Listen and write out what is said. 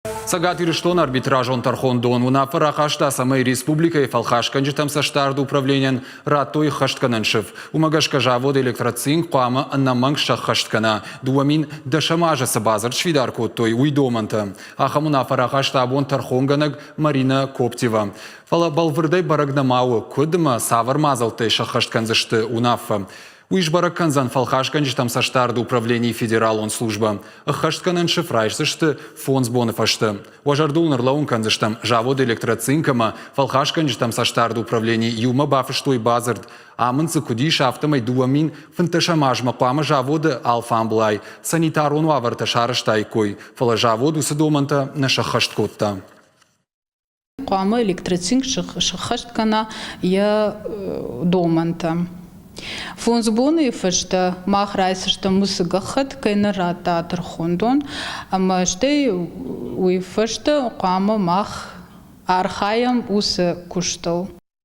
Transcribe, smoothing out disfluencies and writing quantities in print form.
Сагат Ириштон арбитражон Тархон-Дон унафара хашта самой республикой фалхашканджи там саштарду управлением ратой хашткананшев. Умагашка завод электроцинк қуама аннамангша хашткана. Дуамин дашамажа сабазар швидарку той уйдоманта. Аха мунафара хашта абон Тархонганаг Марина Коптева. Фала балвырдай барагнамау кудма савар мазалтай шахаштканзашты унафа. Уйшбара канзан фалхашканджи там саштарду управление федерал он служба. Хаштканан шифрайшзашты фонс бонефашты. Уажардулнар лаун канзаштам завод электроцинкама фалхашканджи там саштарду управление юма бафыштой базард. Амынцы кудиш автомай дуамин фанташамажма пама заводы алфамблай. Санитарону аварта шарыштайкой. Фала заводу садоманта на шахашткотта. Қуамы электроцинк шахашткана я доманта. Фонсбоны фашта махрайсашта мусыгахат кайнарата Тархон-Дон, ама штей уй фашта қуамы мах архаям усы куштал.